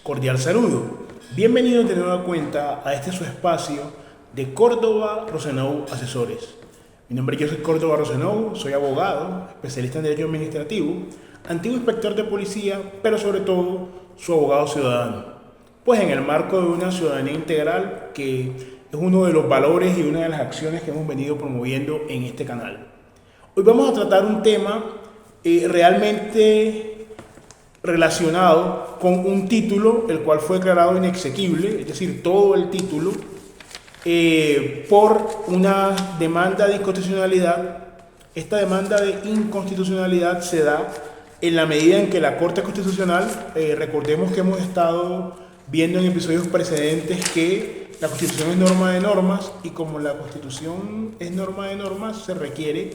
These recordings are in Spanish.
Cordial saludo. Bienvenidos de nueva cuenta a este su espacio de Córdoba Rosenou Asesores. Mi nombre es Joseph Córdoba Rosenou, soy abogado, especialista en Derecho Administrativo, antiguo inspector de policía, pero sobre todo su abogado ciudadano. Pues en el marco de una ciudadanía integral que es uno de los valores y una de las acciones que hemos venido promoviendo en este canal. Hoy vamos a tratar un tema realmente relacionado con un título el cual fue declarado inexequible, es decir, todo el título, por una demanda de inconstitucionalidad. Esta demanda de inconstitucionalidad se da en la medida en que la Corte Constitucional, recordemos que hemos estado viendo en episodios precedentes que la Constitución es norma de normas, y como la Constitución es norma de normas, se requiere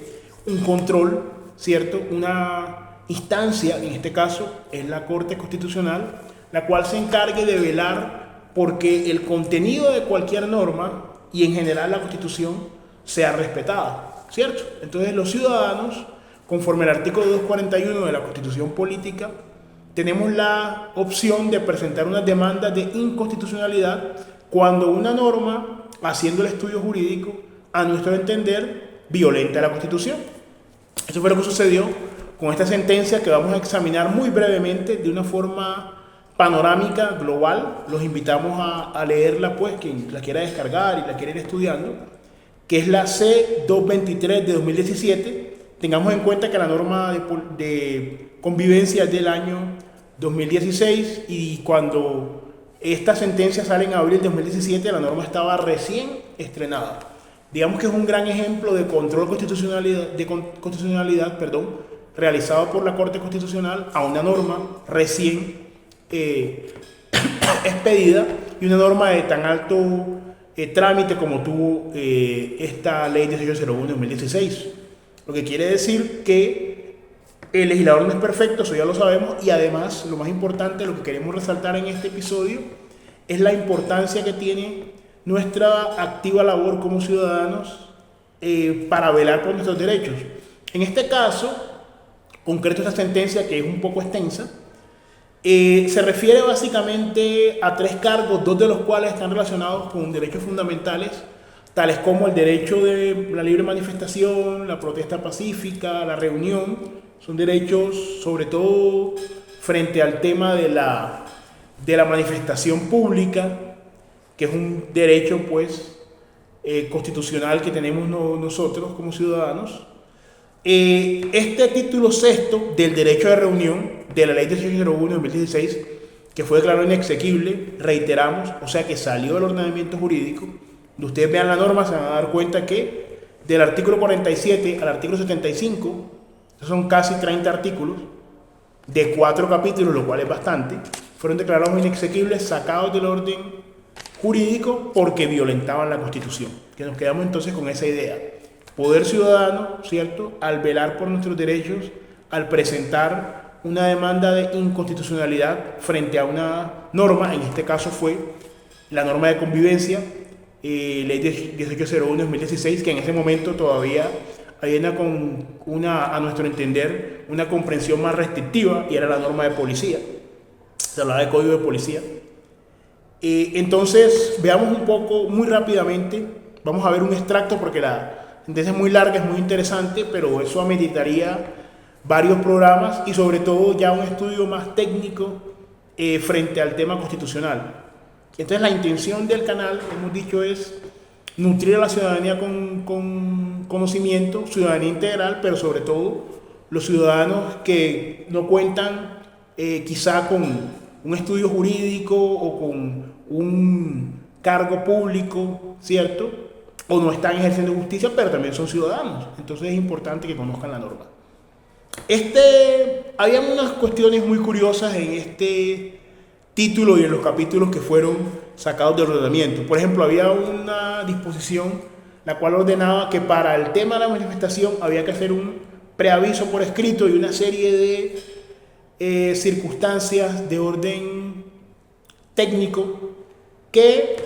un control, ¿cierto? Una instancia, en este caso es la Corte Constitucional, la cual se encargue de velar porque el contenido de cualquier norma y en general la Constitución sea respetada, ¿cierto? Entonces los ciudadanos, conforme al artículo 241 de la Constitución Política, tenemos la opción de presentar una demanda de inconstitucionalidad cuando una norma, haciendo el estudio jurídico, a nuestro entender, violenta la Constitución. Eso fue lo que sucedió con esta sentencia que vamos a examinar muy brevemente de una forma panorámica, global. Los invitamos a leerla, pues, quien la quiera descargar y la quiera ir estudiando, que es la C-223 de 2017. Tengamos en cuenta que la norma de convivencia es del año 2016 y cuando esta sentencia sale en abril de 2017, la norma estaba recién estrenada. Digamos que es un gran ejemplo de control constitucionalidad, realizado por la Corte Constitucional a una norma recién expedida y una norma de tan alto trámite como tuvo esta ley 1801-2016. Lo que quiere decir que el legislador no es perfecto, eso ya lo sabemos, y además, lo más importante, lo que queremos resaltar en este episodio es la importancia que tiene nuestra activa labor como ciudadanos para velar por nuestros derechos. En este caso concreto, esta sentencia, que es un poco extensa, se refiere básicamente a 3 cargos, 2 de los cuales están relacionados con derechos fundamentales, tales como el derecho de la libre manifestación, la protesta pacífica, la reunión. Son derechos, sobre todo, frente al tema de la manifestación pública, que es un derecho, pues, constitucional que tenemos nosotros como ciudadanos. Este título sexto del derecho de reunión de la ley 1801-2016, que fue declarado inexequible, reiteramos, o sea que salió del ordenamiento jurídico. Cuando ustedes vean la norma se van a dar cuenta que del artículo 47 al artículo 75, son casi 30 artículos de 4 capítulos, lo cual es bastante, fueron declarados inexequibles, sacados del orden jurídico porque violentaban la Constitución. Que nos quedamos entonces con esa idea. Poder ciudadano, ¿cierto?, al velar por nuestros derechos, al presentar una demanda de inconstitucionalidad frente a una norma, en este caso fue la norma de convivencia, ley 1801-2016, que en ese momento todavía había a nuestro entender, una comprensión más restrictiva, y era la norma de policía, se hablaba de código de policía. Entonces, veamos un poco, muy rápidamente, vamos a ver un extracto porque la sentencia es muy larga, es muy interesante, pero eso ameritaría varios programas y sobre todo ya un estudio más técnico frente al tema constitucional. Entonces la intención del canal, hemos dicho, es nutrir a la ciudadanía con conocimiento, ciudadanía integral, pero sobre todo los ciudadanos que no cuentan quizá con un estudio jurídico o con un cargo público, ¿cierto?, o no están ejerciendo justicia, pero también son ciudadanos. Entonces es importante que conozcan la norma. Había unas cuestiones muy curiosas en este título y en los capítulos que fueron sacados del ordenamiento. Por ejemplo, había una disposición la cual ordenaba que para el tema de la manifestación había que hacer un preaviso por escrito y una serie de circunstancias de orden técnico que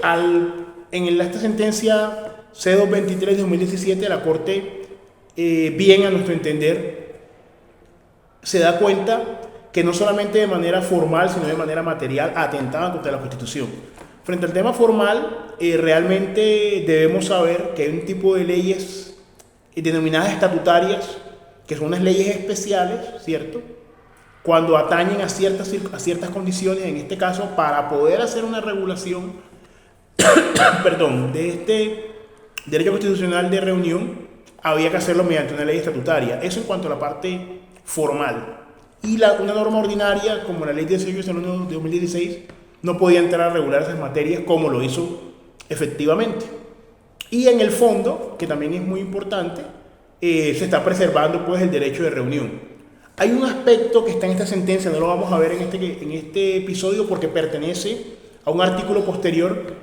en esta sentencia C-223 de 2017, la Corte, bien a nuestro entender, se da cuenta que no solamente de manera formal, sino de manera material, atentaban contra la Constitución. Frente al tema formal, realmente debemos saber que hay un tipo de leyes denominadas estatutarias, que son unas leyes especiales, ¿cierto?, cuando atañen a ciertas condiciones, en este caso, para poder hacer una regulación perdón, de este derecho constitucional de reunión, había que hacerlo mediante una ley estatutaria. Eso en cuanto a la parte formal. Y una norma ordinaria, como la ley 1801 de 2016, no podía entrar a regular esas materias como lo hizo efectivamente. Y en el fondo, que también es muy importante, se está preservando pues el derecho de reunión. Hay un aspecto que está en esta sentencia, no lo vamos a ver en este episodio porque pertenece a un artículo posterior,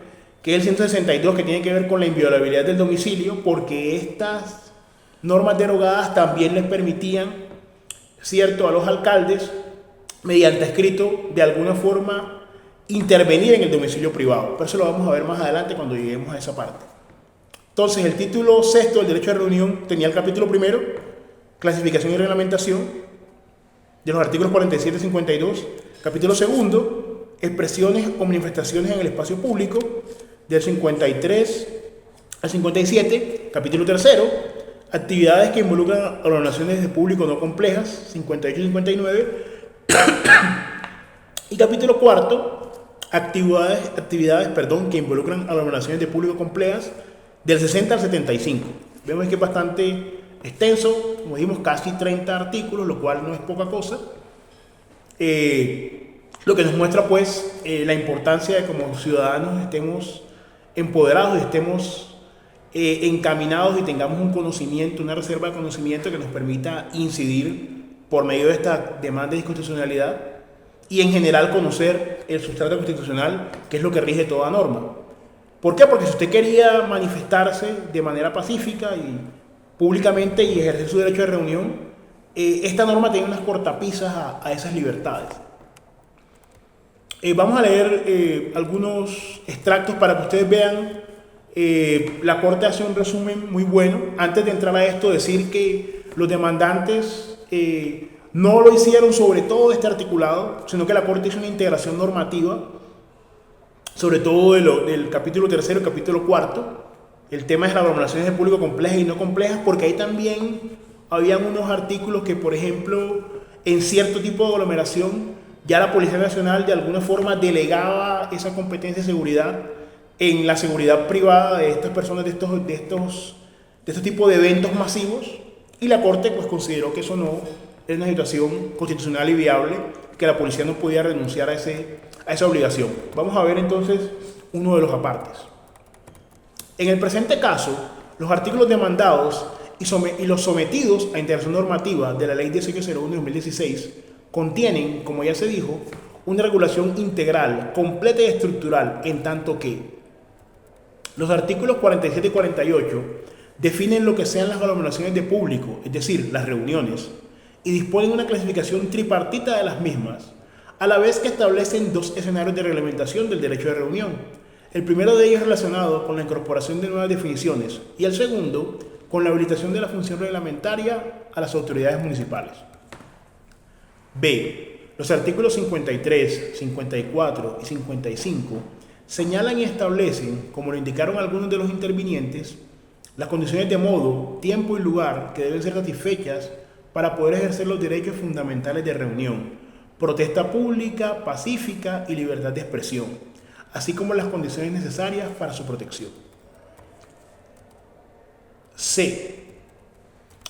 que es el 162, que tiene que ver con la inviolabilidad del domicilio, porque estas normas derogadas también les permitían, cierto, a los alcaldes, mediante escrito, de alguna forma, intervenir en el domicilio privado. Pero eso lo vamos a ver más adelante cuando lleguemos a esa parte. Entonces, el título sexto del derecho de reunión tenía el capítulo primero, clasificación y reglamentación, de los artículos 47 y 52, capítulo segundo, expresiones o manifestaciones en el espacio público, del 53 al 57, capítulo tercero, actividades que involucran organizaciones de público no complejas, 58 y 59, y capítulo cuarto, actividades que involucran organizaciones de público complejas, del 60 al 75. Vemos que es bastante extenso, como dijimos, casi 30 artículos, lo cual no es poca cosa. Lo que nos muestra pues la importancia de como ciudadanos estemos empoderados y estemos encaminados y tengamos un conocimiento, una reserva de conocimiento que nos permita incidir por medio de esta demanda de inconstitucionalidad y en general conocer el sustrato constitucional, que es lo que rige toda norma. ¿Por qué? Porque si usted quería manifestarse de manera pacífica y públicamente y ejercer su derecho de reunión, esta norma tiene unas cortapisas a esas libertades. Vamos a leer algunos extractos para que ustedes vean. La Corte hace un resumen muy bueno. Antes de entrar a esto, decir que los demandantes no lo hicieron sobre todo este articulado, sino que la Corte hizo una integración normativa, sobre todo del capítulo tercero y capítulo cuarto. El tema es las aglomeraciones de público complejas y no complejas, porque ahí también habían unos artículos que, por ejemplo, en cierto tipo de aglomeración, ya la Policía Nacional de alguna forma delegaba esa competencia de seguridad en la seguridad privada de estas personas, de estos tipos de eventos masivos, y la Corte pues consideró que eso no era una situación constitucional y viable, que la policía no podía renunciar a esa obligación. Vamos a ver entonces uno de los apartes. En el presente caso, los artículos demandados y los sometidos a integración normativa de la Ley 1801 de 2016 contienen, como ya se dijo, una regulación integral, completa y estructural, en tanto que los artículos 47 y 48 definen lo que sean las aglomeraciones de público, es decir, las reuniones, y disponen una clasificación tripartita de las mismas, a la vez que establecen dos escenarios de reglamentación del derecho de reunión. El primero de ellos relacionado con la incorporación de nuevas definiciones y el segundo con la habilitación de la función reglamentaria a las autoridades municipales. B. Los artículos 53, 54 y 55 señalan y establecen, como lo indicaron algunos de los intervinientes, las condiciones de modo, tiempo y lugar que deben ser satisfechas para poder ejercer los derechos fundamentales de reunión, protesta pública, pacífica y libertad de expresión, así como las condiciones necesarias para su protección. C.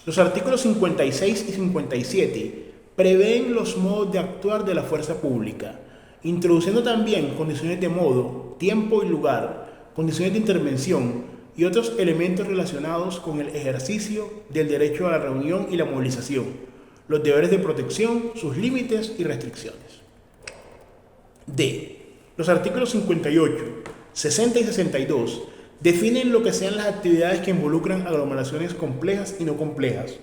Los artículos 56 y 57 prevén los modos de actuar de la fuerza pública, introduciendo también condiciones de modo, tiempo y lugar, condiciones de intervención y otros elementos relacionados con el ejercicio del derecho a la reunión y la movilización, los deberes de protección, sus límites y restricciones. D. Los artículos 58, 60 y 62 definen lo que sean las actividades que involucran aglomeraciones complejas y no complejas,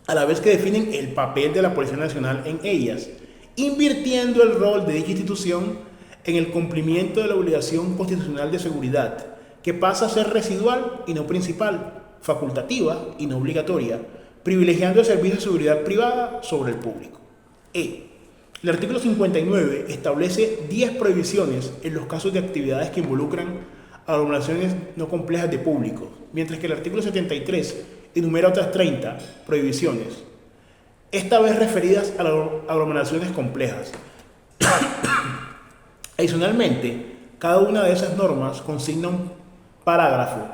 a la vez que definen el papel de la Policía Nacional en ellas, invirtiendo el rol de dicha institución en el cumplimiento de la obligación constitucional de seguridad, que pasa a ser residual y no principal, facultativa y no obligatoria, privilegiando el servicio de seguridad privada sobre el público. E. El artículo 59 establece 10 prohibiciones en los casos de actividades que involucran aglomeraciones no complejas de público, mientras que el artículo 73 enumera otras 30 prohibiciones, esta vez referidas a las aglomeraciones complejas. Adicionalmente, cada una de esas normas consigna un parágrafo,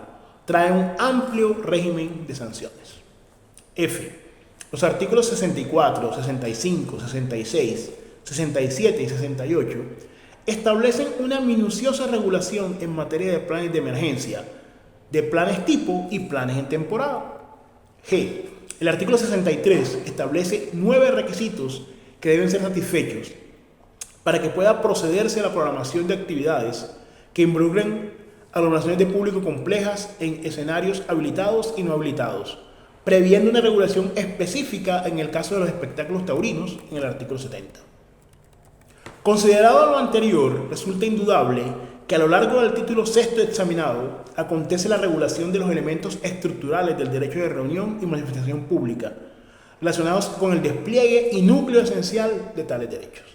trae un amplio régimen de sanciones. F. Los artículos 64, 65, 66, 67 y 68 establecen una minuciosa regulación en materia de planes de emergencia, de planes tipo y planes en temporada. G. El artículo 63 establece 9 requisitos que deben ser satisfechos para que pueda procederse a la programación de actividades que involucren aglomeraciones de público complejas en escenarios habilitados y no habilitados, previendo una regulación específica en el caso de los espectáculos taurinos en el artículo 70. Considerado lo anterior, resulta indudable que a lo largo del título sexto examinado acontece la regulación de los elementos estructurales del derecho de reunión y manifestación pública, relacionados con el despliegue y núcleo esencial de tales derechos.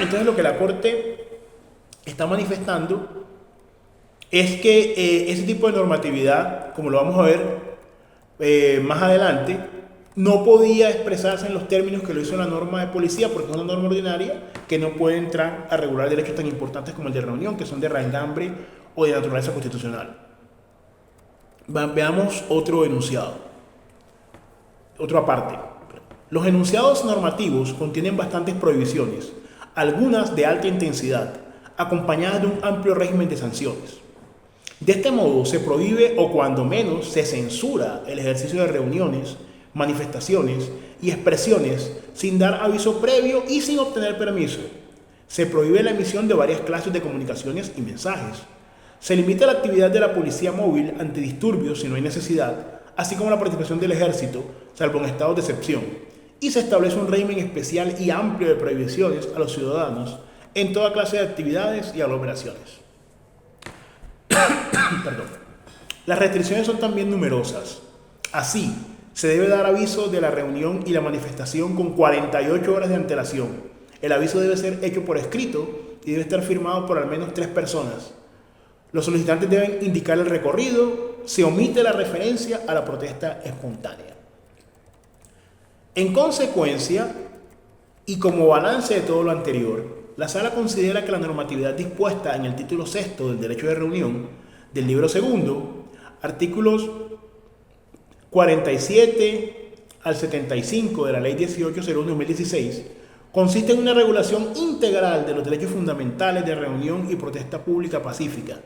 Entonces lo que la Corte está manifestando es que ese tipo de normatividad, como lo vamos a ver más adelante, no podía expresarse en los términos que lo hizo la norma de policía, porque es una norma ordinaria que no puede entrar a regular derechos tan importantes como el de reunión, que son de raigambre o de naturaleza constitucional. Veamos otro enunciado, otra aparte. Los enunciados normativos contienen bastantes prohibiciones, algunas de alta intensidad, acompañadas de un amplio régimen de sanciones. De este modo se prohíbe o cuando menos se censura el ejercicio de reuniones, manifestaciones y expresiones sin dar aviso previo y sin obtener permiso. Se prohíbe la emisión de varias clases de comunicaciones y mensajes. Se limita la actividad de la policía móvil ante disturbios si no hay necesidad, así como la participación del ejército, salvo en estados de excepción. Y se establece un régimen especial y amplio de prohibiciones a los ciudadanos en toda clase de actividades y aglomeraciones. Perdón. Las restricciones son también numerosas. Así, se debe dar aviso de la reunión y la manifestación con 48 horas de antelación. El aviso debe ser hecho por escrito y debe estar firmado por al menos 3 personas. Los solicitantes deben indicar el recorrido. Se omite la referencia a la protesta espontánea. En consecuencia, y como balance de todo lo anterior, la Sala considera que la normatividad dispuesta en el título sexto del Derecho de Reunión del libro segundo, artículos 47 al 75 de la Ley 1801/2016, consiste en una regulación integral de los derechos fundamentales de reunión y protesta pública pacífica,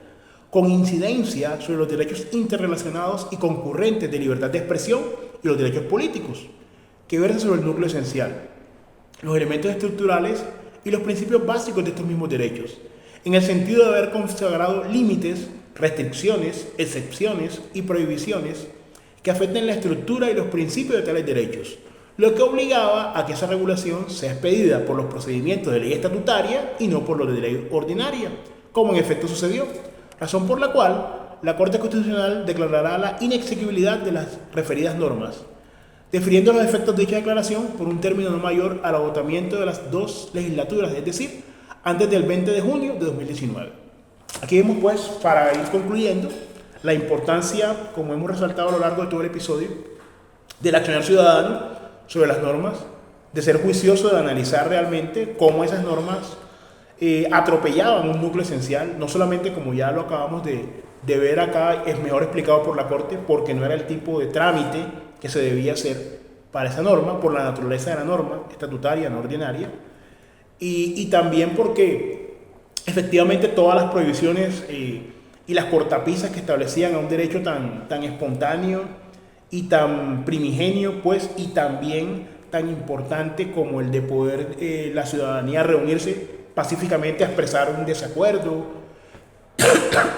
con incidencia sobre los derechos interrelacionados y concurrentes de libertad de expresión y los derechos políticos, que versa sobre el núcleo esencial, los elementos estructurales y los principios básicos de estos mismos derechos, en el sentido de haber consagrado límites, restricciones, excepciones y prohibiciones que afecten la estructura y los principios de tales derechos, lo que obligaba a que esa regulación sea expedida por los procedimientos de ley estatutaria y no por los de ley ordinaria, como en efecto sucedió, razón por la cual la Corte Constitucional declarará la inexequibilidad de las referidas normas, definiendo los efectos de dicha declaración por un término no mayor al agotamiento de las 2 legislaturas, es decir, antes del 20 de junio de 2019. Aquí vemos, pues, para ir concluyendo, la importancia, como hemos resaltado a lo largo de todo el episodio, del accionar ciudadano sobre las normas, de ser juicioso, de analizar realmente cómo esas normas atropellaban un núcleo esencial, no solamente como ya lo acabamos de ver acá, es mejor explicado por la Corte, porque no era el tipo de trámite que se debía hacer para esa norma, por la naturaleza de la norma estatutaria, no ordinaria, y también porque efectivamente todas las prohibiciones y las cortapisas que establecían a un derecho tan espontáneo y tan primigenio, pues, y también tan importante como el de poder la ciudadanía reunirse pacíficamente a expresar un desacuerdo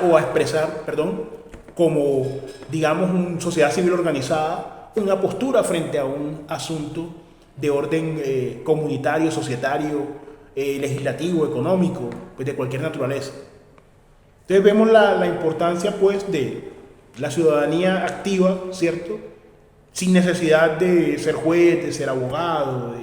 o a expresar, como, digamos, una sociedad civil organizada, una postura frente a un asunto de orden comunitario, societario, legislativo, económico, pues de cualquier naturaleza. Entonces vemos la importancia, pues, de la ciudadanía activa, ¿cierto? Sin necesidad de ser juez, de ser abogado,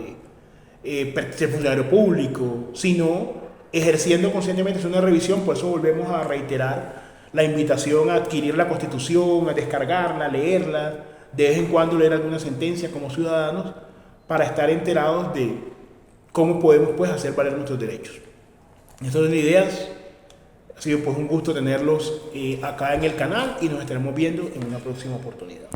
ser funcionario público, sino ejerciendo conscientemente, haciendo una revisión. Por eso volvemos a reiterar la invitación a adquirir la Constitución, a descargarla, a leerla, de vez en cuando leer alguna sentencia como ciudadanos, para estar enterados de cómo podemos pues hacer valer nuestros derechos. Estas son ideas. Ha sido pues un gusto tenerlos acá en el canal y nos estaremos viendo en una próxima oportunidad.